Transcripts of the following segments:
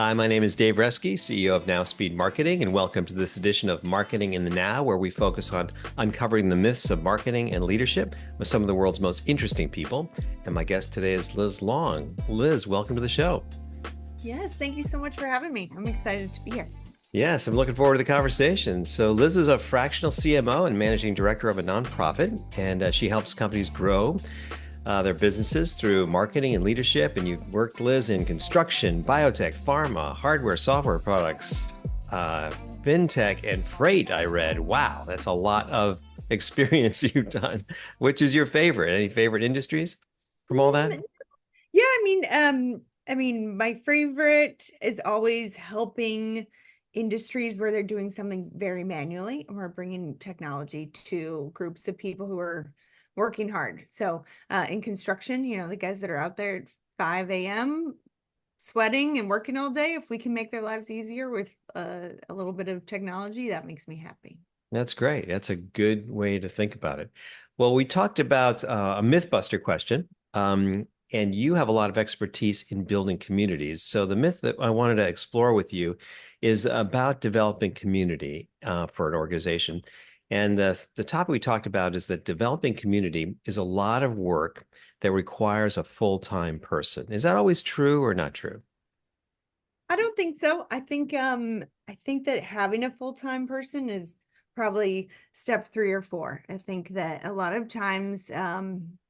Hi, my name is Dave Reske, CEO of Now Speed Marketing, and welcome to this edition of Marketing in the Now, where we focus on uncovering the myths of marketing and leadership with some of the world's most interesting people. And my guest today is Liz Long. Liz, welcome to the show. Yes, thank you so much for having me. I'm excited to be here. Yes, I'm looking forward to the conversation. So, Liz is a fractional CMO and managing director of a nonprofit, and she helps companies grow their businesses through marketing and leadership. And you've worked, Liz, in construction, biotech, pharma, hardware, software products, fintech, and freight, I read. Wow, that's a lot of experience you've done. Which is your favorite? Any favorite industries from all that? Yeah, my favorite is always helping industries where they're doing something very manually, and we're bringing technology to groups of people who are working hard. So, in construction, the guys that are out there at 5 a.m. sweating and working all day, if we can make their lives easier with a little bit of technology, that makes me happy. That's great. That's a good way to think about it. Well, we talked about a Mythbuster question, and you have a lot of expertise in building communities. So the myth that I wanted to explore with you is about developing community for an organization. And the topic we talked about is that developing community is a lot of work that requires a full-time person. Is that always true or not true? I don't think so. I think that having a full-time person is probably step 3 or 4. I think that a lot of times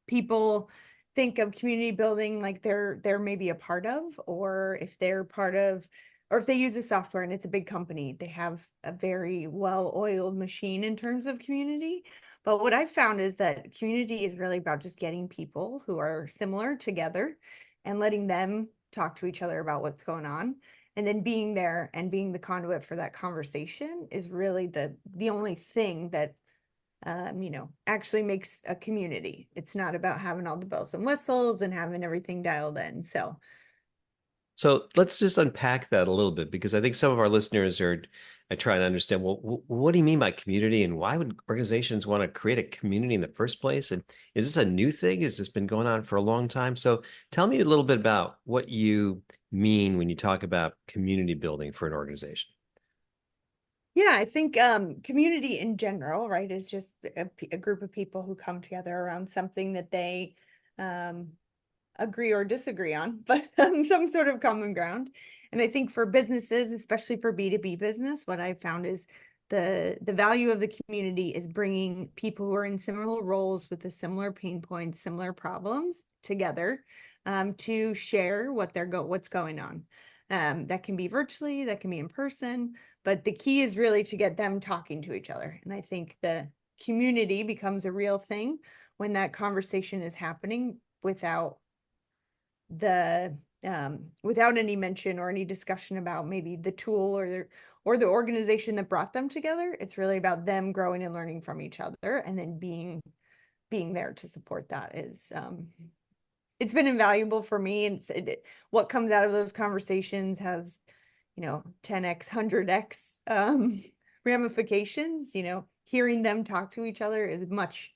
people think of community building like they're maybe a part of, or if they're part of, or if they use a software and it's a big company, they have a very well-oiled machine in terms of community. But what I've found is that community is really about just getting people who are similar together and letting them talk to each other about what's going on, and then being there and being the conduit for that conversation is really the only thing that actually makes a community. It's not about having all the bells and whistles and having everything dialed in. So So let's just unpack that a little bit because I think some of our listeners are trying to understand, well, what do you mean by community and why would organizations want to create a community in the first place? And is this a new thing? Has this been going on for a long time? So tell me a little bit about what you mean when you talk about community building for an organization. yeah, I think community in general, right, is just a group of people who come together around something that they um, agree or disagree on, but some sort of common ground. And I think for businesses, especially for B2B business, what I found is the value of the community is bringing people who are in similar roles with the similar pain points, similar problems together, to share what's going on. That can be virtually, that can be in person, but the key is really to get them talking to each other. And I think the community becomes a real thing when that conversation is happening the without any mention or any discussion about maybe the tool or the organization that brought them together. It's really about them growing and learning from each other, and then being there to support that is it's been invaluable for me. And what comes out of those conversations has 10x 100x ramifications. Hearing them talk to each other is much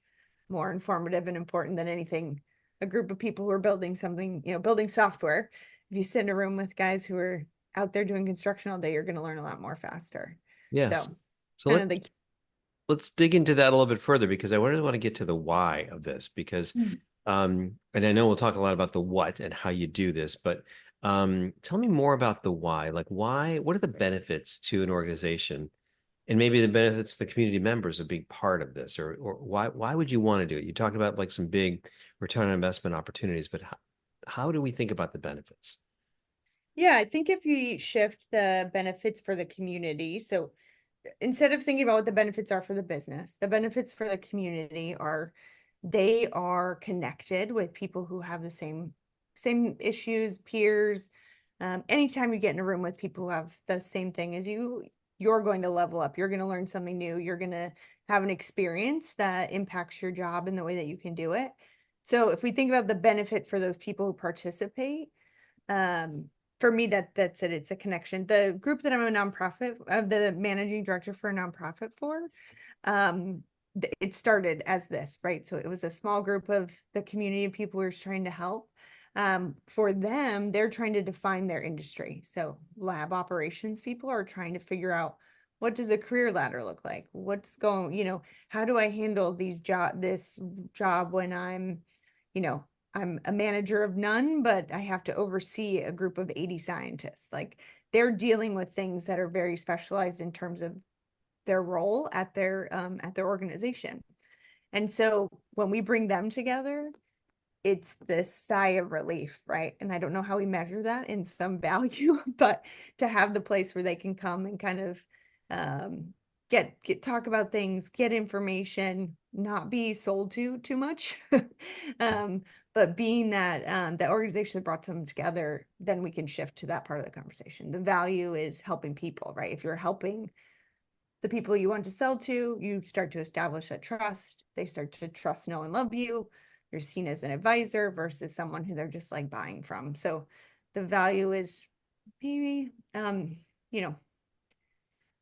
more informative and important than anything. A group of people who are building something, building software, if you sit in a room with guys who are out there doing construction all day, you're going to learn a lot more faster. Yes. So So kind of the let's dig into that a little bit further because I really want to get to the why of this because and I know we'll talk a lot about the what and how you do this, but tell me more about the why. Like why, what are the benefits to an organization and maybe the benefits to the community members of being part of this or why would you want to do it? You talked about like some big return on investment opportunities, but how do we think about the benefits? Yeah, I think if you shift the benefits for the community, so instead of thinking about what the benefits are for the business, the benefits for the community are they are connected with people who have the same issues, peers. Anytime you get in a room with people who have the same thing as you, you're going to level up. You're going to learn something new. You're going to have an experience that impacts your job and the way that you can do it. So if we think about the benefit for those people who participate, um, for me, that's it. It's a connection. The group that I'm a nonprofit, the managing director for a nonprofit for, um, it started as this, right? So it was a small group of the community of people we were trying to help. For them, they're trying to define their industry. So lab operations people are trying to figure out, what does a career ladder look like? What's going, how do I handle this job when I'm a manager of none, but I have to oversee a group of 80 scientists. Like, they're dealing with things that are very specialized in terms of their role at their organization. And so when we bring them together, it's this sigh of relief, right? And I don't know how we measure that in some value, but to have the place where they can come and kind of um, get talk about things, get information, not be sold to too much, um, but being that the organization that brought them together, then we can shift to that part of the conversation. The value is helping people, right? If you're helping the people you want to sell to, you start to establish that trust. They start to trust, know, and love you. You're seen as an advisor versus someone who they're just like buying from. So the value is maybe, I don't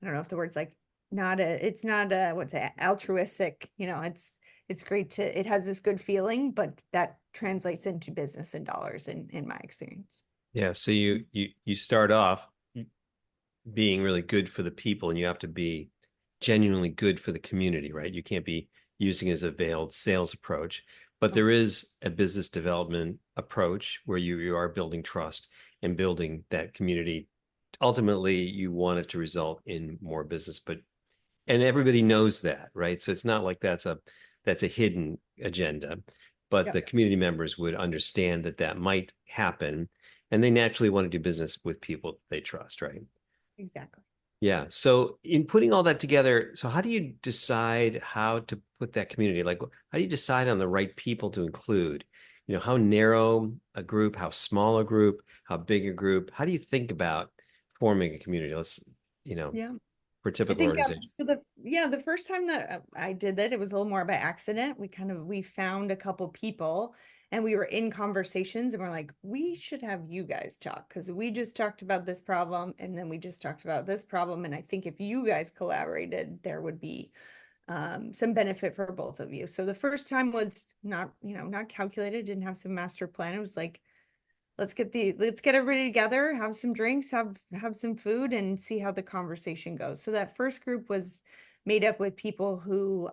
know if the word's like it's not a, what's it, altruistic, it's great it has this good feeling, but that translates into business and dollars in my experience. Yeah. So you start off being really good for the people, and you have to be genuinely good for the community, right? You can't be using it as a veiled sales approach, but there is a business development approach where you are building trust and building that community. Ultimately, you want it to result in more business, but and everybody knows that, right? So it's not like that's a hidden agenda, but Yep, the community members would understand that that might happen, and they naturally want to do business with people they trust, right? exactly. Yeah. So in putting all that together, so how do you decide how to put that community? Like, how do you decide on the right people to include? How narrow a group, how small a group, how big a group? How do you think about forming a community? You know, Yeah. for a I typical think organization. the first time that I did that, it was a little more by accident. We found a couple people and we were in conversations and we're like, we should have you guys talk because we just talked about this problem and then we just talked about this problem. And I think if you guys collaborated, there would be some benefit for both of you. So the first time was not calculated, didn't have some master plan. It was like, let's get everybody together, have some drinks, have some food, and see how the conversation goes. So that first group was made up with people who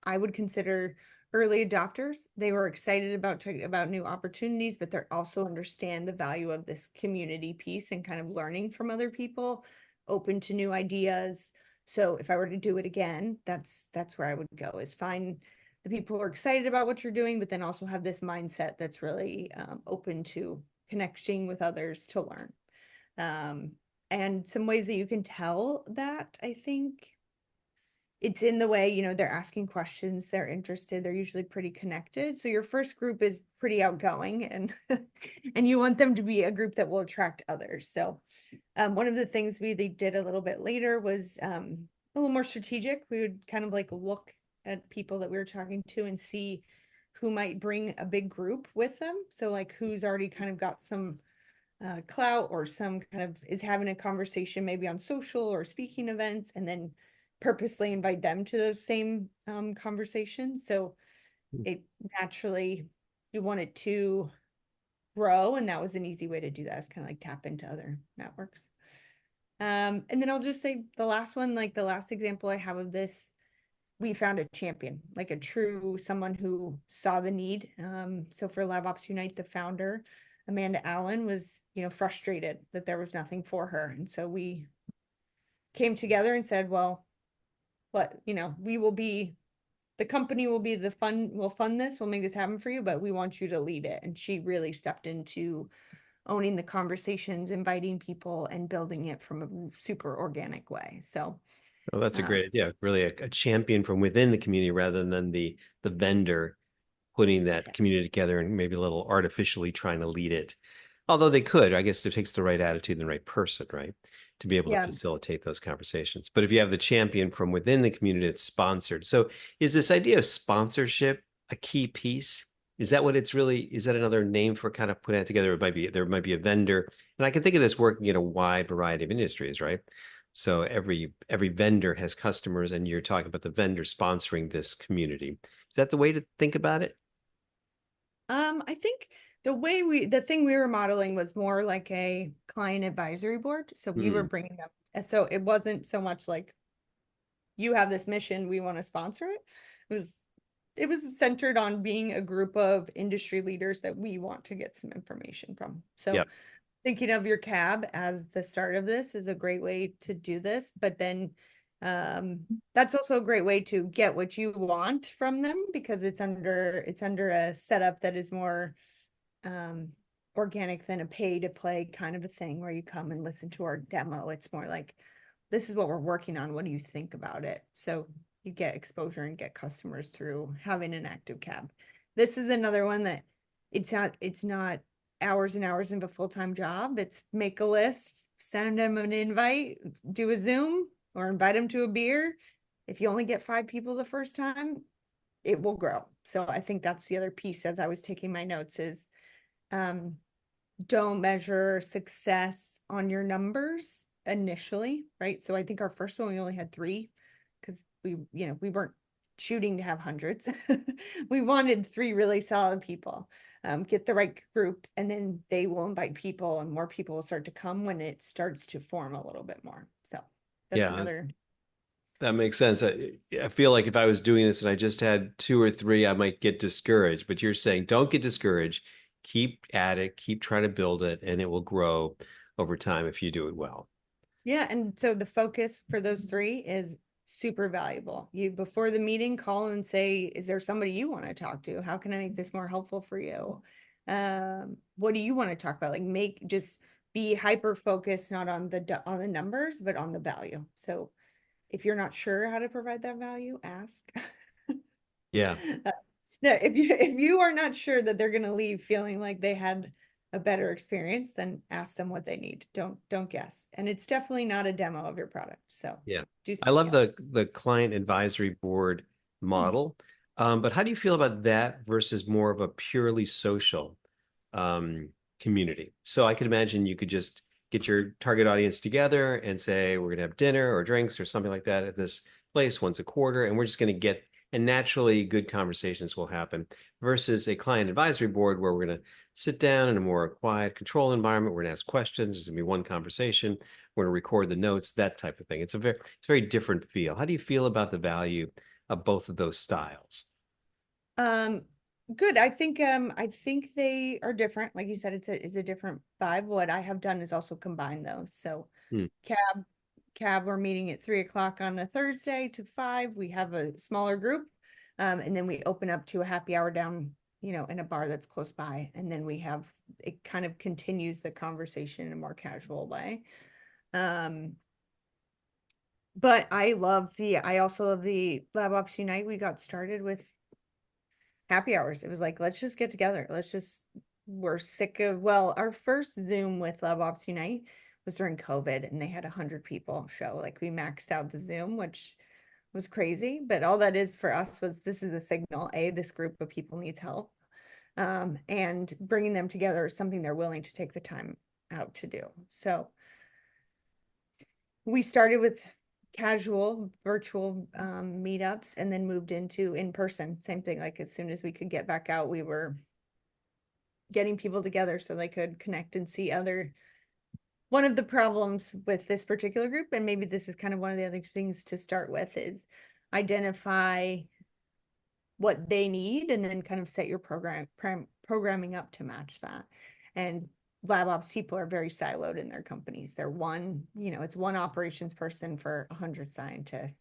I would consider early adopters. They were excited about new opportunities, but they also understand the value of this community piece and kind of learning from other people, open to new ideas. So if I were to do it again, that's where I would go, is find the people who are excited about what you're doing, but then also have this mindset that's really open to connecting with others to learn. Um, and some ways that you can tell that, I think it's in the way, they're asking questions, they're interested, they're usually pretty connected. So your first group is pretty outgoing and and you want them to be a group that will attract others. So one of the things they did a little bit later was a little more strategic. We would kind of like look at people that we were talking to and see who might bring a big group with them. So like who's already kind of got some clout or some kind of is having a conversation maybe on social or speaking events, and then purposely invite them to those same conversations. So it naturally, you want it to grow, and that was an easy way to do that. It's kind of like tap into other networks. And then I'll just say the last one, like the last example I have of this, we found a champion, like a true someone who saw the need. So for LabOps Unite, the founder, Amanda Allen, was, frustrated that there was nothing for her. And so we came together and said, well, we will be, the company will be we'll fund this, we'll make this happen for you, but we want you to lead it. And she really stepped into owning the conversations, inviting people and building it from a super organic way. So Oh, that's a um, great idea. Really a champion from within the community rather than the vendor putting that exactly. community together and maybe a little artificially trying to lead it. Although they could, I guess it takes the right attitude and the right person, right? To be able to Yeah. facilitate those conversations. But if you have the champion from within the community, it's sponsored. So is this idea of sponsorship a key piece? Is that what it's really, is that another name for kind of putting it together? There might be a vendor. And I can think of this working in a wide variety of industries, right? So every vendor has customers, and you're talking about the vendor sponsoring this community. Is that the way to think about it? I think the thing we were modeling was more like a client advisory board. So we were Hmm. bringing up, so it wasn't so much like you have this mission, we want to sponsor it. It was centered on being a group of industry leaders that we want to get some information from. So Yep. thinking of your cab as the start of this is a great way to do this, but then that's also a great way to get what you want from them because it's under a setup that is more um organic than a pay to play kind of a thing where you come and listen to our demo. It's more like this is what we're working on. What do you think about it? So you get exposure and get customers through having an active cab. This is another one that it's not hours and hours of a full-time job. It's make a list, send them an invite, do a Zoom or invite them to a beer. If you only get 5 people the first time, it will grow. So I think that's the other piece as I was taking my notes is um, don't measure success on your numbers initially, right? So I think our first one, we only had 3 because we weren't shooting to have hundreds. We wanted 3 really solid people. Get the right group, and then they will invite people, and more people will start to come when it starts to form a little bit more. So that's Yeah, another. that makes sense. I feel like if I was doing this and I just had 2 or 3, I might get discouraged. But you're saying don't get discouraged. Keep at it, keep trying to build it, and it will grow over time if you do it well. Yeah, and so the focus for those 3 is super valuable. You before the meeting, call and say, is there somebody you want to talk to? How can I make this more helpful for you? What do you want to talk about? Like just be hyper focused, not on the numbers, but on the value. So if you're not sure how to provide that value, ask. Yeah. No, if you are not sure that they're gonna leave feeling like they had a better experience, then ask them what they need. Don't guess. And it's definitely not a demo of your product. So Yeah. do I something love else. the client advisory board Hmm. model. But how do you feel about that versus more of a purely social um, community? So I could imagine you could just get your target audience together and say, we're going to have dinner or drinks or something like that at this place once a quarter, and we're just going to get, and naturally good conversations will happen versus a client advisory board where we're going to sit down in a more quiet, controlled environment. We're going to ask questions. There's going to be one conversation. We're going to record the notes, that type of thing. It's a very different feel. How do you feel about the value of both of those styles? Um, Good. I think they are different. Like you said, it's a different vibe. What I have done is also combine those. So Hmm. cab we're meeting at 3 o'clock on a Thursday to 5. We have a smaller group. And then we open up to a happy hour down, in a bar that's close by. And then it kind of continues the conversation in a more casual way. Um, but I also love the LabOps Unite. We got started with happy hours. It was like, let's just get together. We're sick of, well, our first Zoom with LabOps Unite was during COVID and they had 100 people show. Like we maxed out the Zoom, which was crazy. But all that is for us was this is a signal, this group of people needs help. And bringing them together is something they're willing to take the time out to do. So we started with casual virtual meetups and then moved into in person. Same thing. Like as soon as we could get back out, we were getting people together so they could connect and see other. One of the problems with this particular group, and maybe this is kind of one of the other things to start with, is identify what they need and then kind of set your programming up to match that. And LabOps people are very siloed in their companies. It's one operations person for 100 scientists.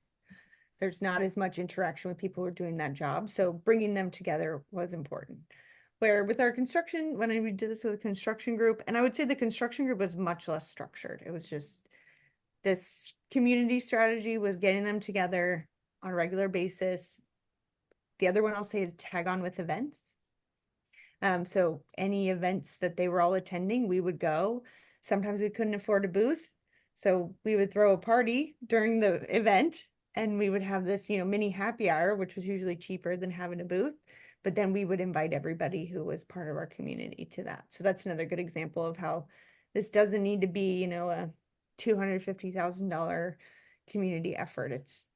There's not as much interaction with people who are doing that job. So bringing them together was important. Where with our construction, when we did this with a construction group, and I would say the construction group was much less structured. It was just this community strategy was getting them together on a regular basis. The other one I'll say is tag on with events. So any events that they were all attending, we would go. Sometimes we couldn't afford a booth. So we would throw a party during the event and we would have this, mini happy hour, which was usually cheaper than having a booth. But then we would invite everybody who was part of our community to that. So that's another good example of how this doesn't need to be, a $250,000 community effort. It's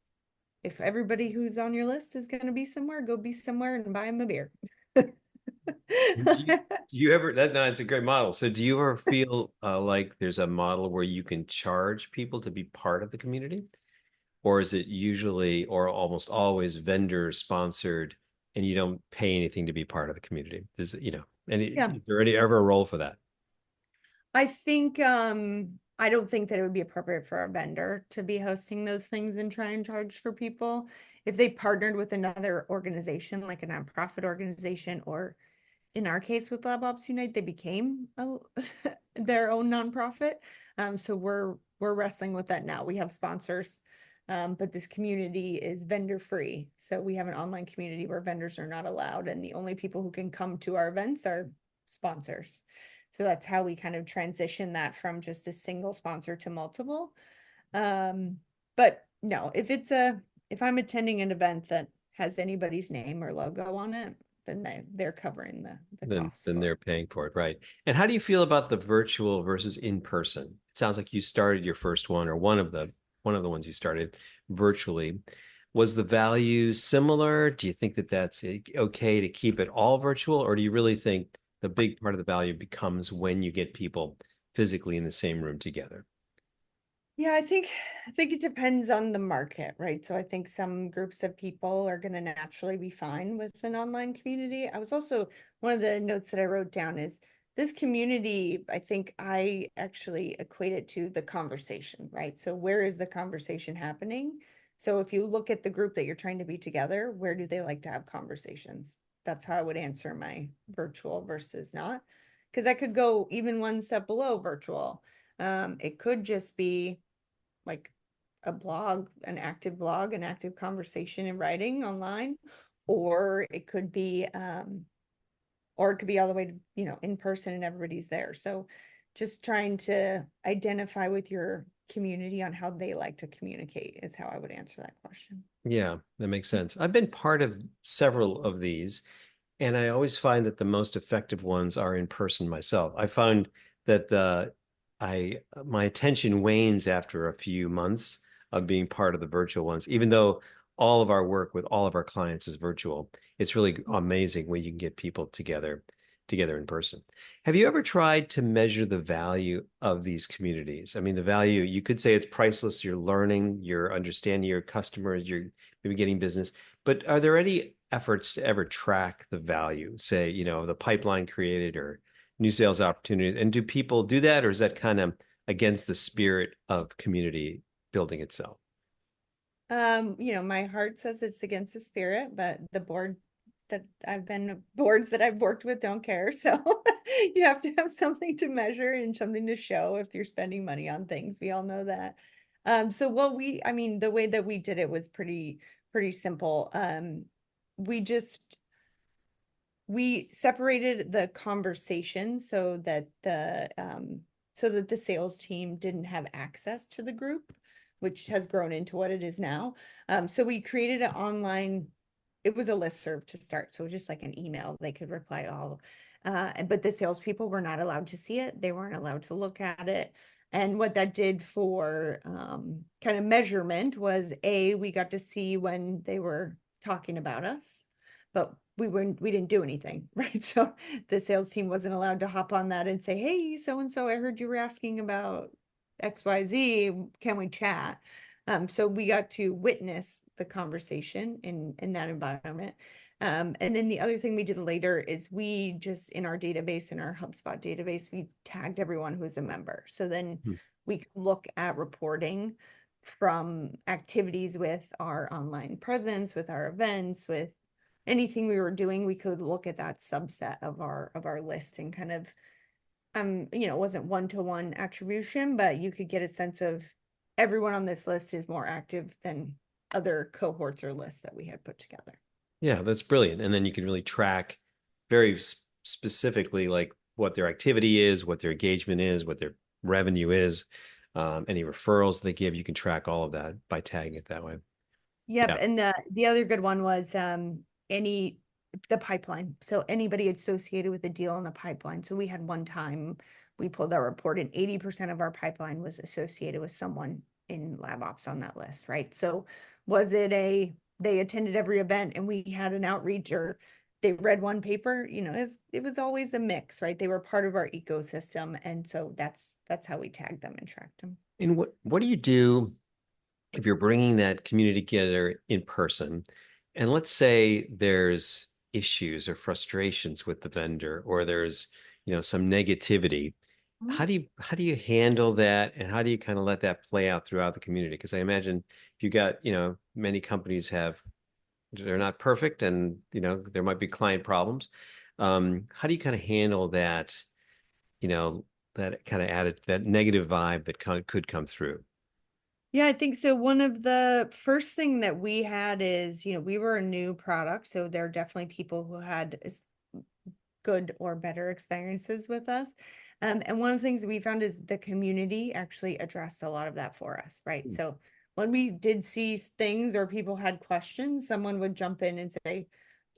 if everybody who's on your list is going to be somewhere, go be somewhere and buy them a beer. Do you ever that no, it's a great model. So do you ever feel like there's a model where you can charge people to be part of the community? Or is it usually or almost always vendor sponsored and you don't pay anything to be part of the community? Yeah. Is there any ever a role for that? I think I don't think that it would be appropriate for a vendor to be hosting those things and try and charge for people. If they partnered with another organization, like a nonprofit organization, or in our case with LabOps Unite, they became their own nonprofit. So we're wrestling with that now. We have sponsors, but this community is vendor free. So we have an online community where vendors are not allowed, and the only people who can come to our events are sponsors. So that's how we kind of transition that from just a single sponsor to multiple. Um, but no, if I'm attending an event that has anybody's name or logo on it, then they're covering the cost Then for it. they're paying for it, right? And how do you feel about the virtual versus in person? It sounds like you started your first one or one of the ones you started virtually. Was the value similar? Do you think that that's okay to keep it all virtual, or do you really think the big part of the value becomes when you get people physically in the same room together? Yeah, I think it depends on the market, right? So I think some groups of people are going to naturally be fine with an online community. I was also one of the notes that I wrote down is this community, I think I actually equate it to the conversation, right? So where is the conversation happening? So if you look at the group that you're trying to be together, where do they like to have conversations? That's how I would answer my virtual versus not. Because I could go even one step below virtual. It could just be like a blog, an active conversation in writing online, or or it could be all the way to, in person and everybody's there. So just trying to identify with your community on how they like to communicate is how I would answer that question. Yeah, that makes sense. I've been part of several of these. And I always find that the most effective ones are in person myself. I found that I my attention wanes after a few months of being part of the virtual ones, even though all of our work with all of our clients is virtual. It's really amazing when you can get people together in person. Have you ever tried to measure the value of these communities? I mean, the value, you could say it's priceless. You're learning, you're understanding your customers, you're maybe getting business. But are there any efforts to ever track the value, say, the pipeline created or new sales opportunity? And do people do that, or is that kind of against the spirit of community building itself? My heart says it's against the spirit, but boards that I've worked with don't care. So you have to have something to measure and something to show if you're spending money on things. We all know that. So I mean, the way that we did it was pretty simple. We just we separated the conversation so that the sales team didn't have access to the group, which has grown into what it is now. So we created an online, it was a listserv to start, so it was just like an email they could reply all. But the salespeople were not allowed to see it, they weren't allowed to look at it. And what that did for kind of measurement was we got to see when they were talking about us, but we didn't do anything, right? So the sales team wasn't allowed to hop on that and say, hey, so and so, I heard you were asking about XYZ, can we chat? So we got to witness the conversation in that environment. And then the other thing we did later is we just in our database, in our HubSpot database, we tagged everyone who was a member. So then Hmm. we could look at reporting from activities with our online presence, with our events, with anything we were doing, we could look at that subset of our list and kind of it wasn't one-to-one attribution, but you could get a sense of everyone on this list is more active than other cohorts or lists that we had put together. Yeah, that's brilliant. And then you can really track very specifically like what their activity is, what their engagement is, what their revenue is, any referrals they give. You can track all of that by tagging it that way. Yep, Yeah. and the other good one was any the pipeline. So anybody associated with the deal in the pipeline. So we had one time we pulled our report and 80% of our pipeline was associated with someone in LabOps on that list, right? So was it they attended every event and we had an outreach, or they read one paper, it was always a mix, right? They were part of our ecosystem. And so that's how we tagged them and tracked them. And what do you do if you're bringing that community together in person, and let's say there's issues or frustrations with the vendor, or there's, some negativity. How do you handle that, and how do you kind of let that play out throughout the community? Because I imagine if you got, many companies they're not perfect, and there might be client problems. How do you kind of handle that, you know, that kind of added that negative vibe that could come through? Yeah, I think so. One of the first thing that we had is, we were a new product, so there are definitely people who had good or better experiences with us. And one of the things we found is the community actually addressed a lot of that for us, right? So when we did see things or people had questions, someone would jump in and say,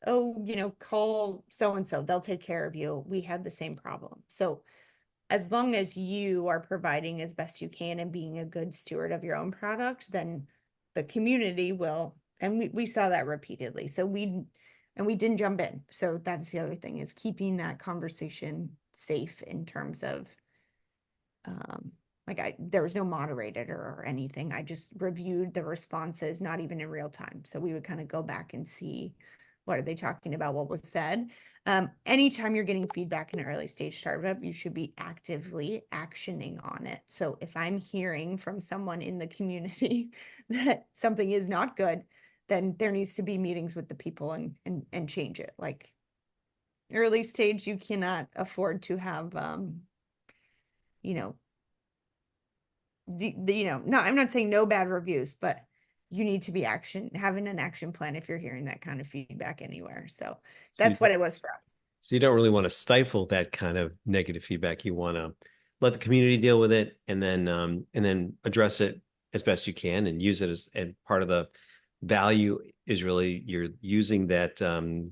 oh, call so and so, they'll take care of you. We had the same problem. So as long as you are providing as best you can and being a good steward of your own product, then the community will. And we saw that repeatedly. So we didn't jump in. So that's the other thing, is keeping that conversation safe in terms of there was no moderator or anything. I just reviewed the responses, not even in real time. So we would kind of go back and see, what are they talking about, what was said. Anytime you're getting feedback in an early stage startup, you should be actively actioning on it. So if I'm hearing from someone in the community that something is not good, then there needs to be meetings with the people and change it. Like, early stage, you cannot afford to have you know no, I'm not saying no bad reviews, but you need to be having an action plan if you're hearing that kind of feedback anywhere. So So you, that's what it was for us. so you don't really want to stifle that kind of negative feedback. You want to let the community deal with it, and then address it as best you can, and use it as, and part of the value is really you're using that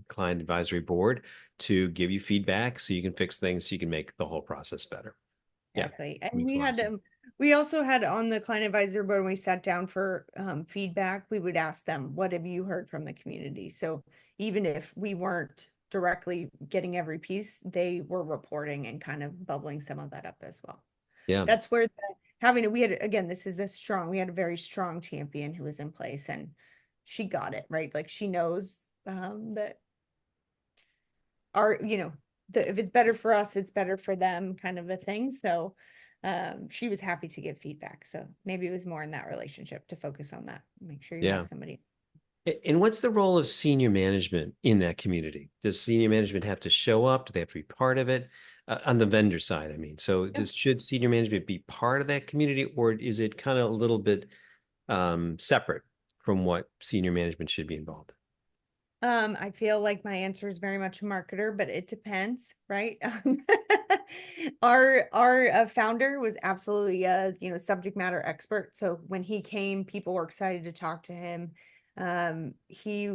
client advisory board to give you feedback so you can fix things, so you can make the whole process better. Yeah, Exactly. And makes a lot of sense. we also had on the client advisor board, when we sat down for feedback, we would ask them, what have you heard from the community? So even if we weren't directly getting every piece, they were reporting and kind of bubbling some of that up as well. Yeah. That's where we had, again, we had a very strong champion who was in place, and she got it, right? Like, she knows that our, if it's better for us, it's better for them, kind of a thing. So she was happy to give feedback. So maybe it was more in that relationship to focus on that. Make sure you Yeah. have somebody. And what's the role of senior management in that community? Does senior management have to show up? Do they have to be part of it? On the vendor side, I mean. So Yeah. should senior management be part of that community, or is it kind of a little bit separate from what senior management should be involved I feel like my answer is very much a marketer, but it depends, right? Our founder was absolutely a subject matter expert. So when he came, people were excited to talk to him. He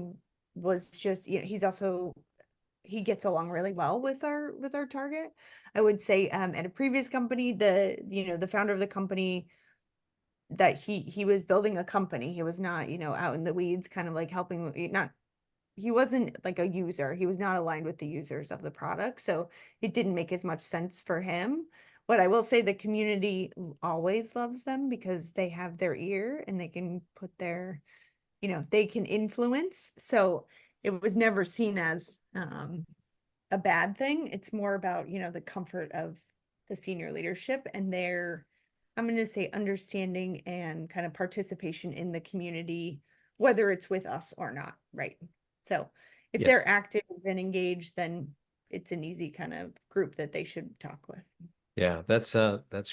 was just, he gets along really well with our target. I would say at a previous company, the founder of the company, that he was building a company. He was not, out in the weeds, kind of like helping, not, he wasn't like a user. He was not aligned with the users of the product. So it didn't make as much sense for him. But I will say the community always loves them because they have their ear and they can put they can influence. So it was never seen as a bad thing. It's more about, the comfort of the senior leadership and their, I'm going to say, understanding and kind of participation in the community, whether it's with us or not, right? So if yet? they're active and engaged, then it's an easy kind of group that they should talk with. Yeah, that's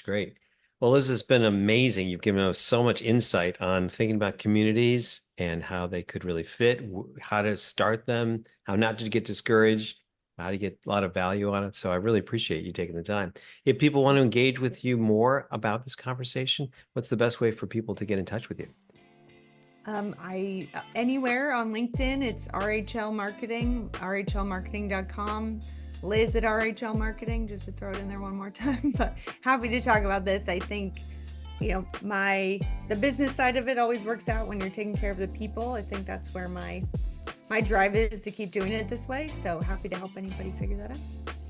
great. Well, Liz, has been amazing. You've given us so much insight on thinking about communities and how they could really fit, how to start them, how not to get discouraged, how to get a lot of value on it. So I really appreciate you taking the time. If people want to engage with you more about this conversation, what's the best way for people to get in touch with you? I anywhere on LinkedIn, it's RHL Marketing, rhlmarketing.com. Liz at RHL Marketing, just to throw it in there one more time. But happy to talk about this. I think, the business side of it always works out when you're taking care of the people. I think that's where my my drive is to keep doing it this way. So happy to help anybody figure that out.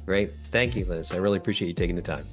Great. Thank you, Liz. I really appreciate you taking the time.